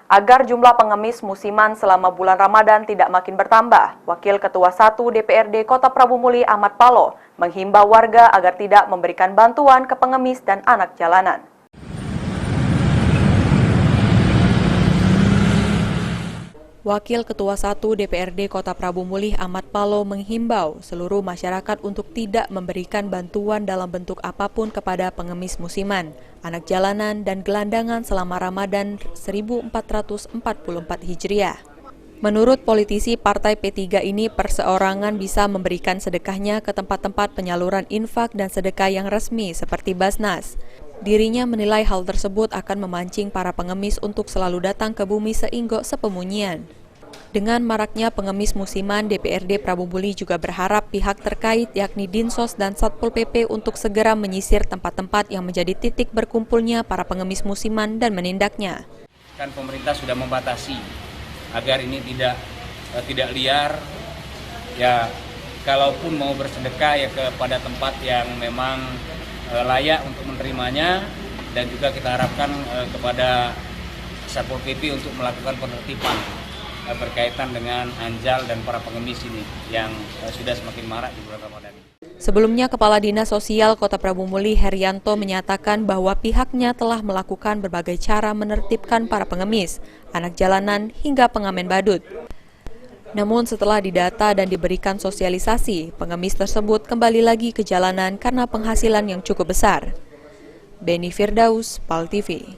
agar jumlah pengemis musiman selama bulan Ramadan tidak makin bertambah. Wakil Ketua 1 DPRD Kota Prabu Muli Ahmad Paloh menghimbau warga agar tidak memberikan bantuan ke pengemis dan anak jalanan. Wakil Ketua 1 DPRD Kota Prabu Muli Ahmad Paloh menghimbau seluruh masyarakat untuk tidak memberikan bantuan dalam bentuk apapun kepada pengemis musiman, anak jalanan, dan gelandangan selama Ramadan 1444 Hijriah. Menurut politisi Partai P3 ini, perseorangan bisa memberikan sedekahnya ke tempat-tempat penyaluran infak dan sedekah yang resmi seperti Basnas. Dirinya menilai hal tersebut akan memancing para pengemis untuk selalu datang ke bumi Seinggo Sepemunyian. Dengan maraknya pengemis musiman, DPRD Prabu Muli juga berharap pihak terkait yakni Dinsos dan Satpol PP untuk segera menyisir tempat-tempat yang menjadi titik berkumpulnya para pengemis musiman dan menindaknya. Kan pemerintah sudah membatasi agar ini tidak liar. Ya, kalaupun mau bersedekah ya kepada tempat yang memang layak untuk menerimanya, dan juga kita harapkan kepada Satpol PP untuk melakukan penertiban berkaitan dengan anjal dan para pengemis ini yang sudah semakin marak di bulan Ramadan. Sebelumnya, Kepala Dinas Sosial Kota Prabu Muli Herianto menyatakan bahwa pihaknya telah melakukan berbagai cara menertibkan para pengemis, anak jalanan hingga pengamen badut. Namun setelah didata dan diberikan sosialisasi, pengemis tersebut kembali lagi ke jalanan karena penghasilan yang cukup besar. Beni Firdaus, PAL TV.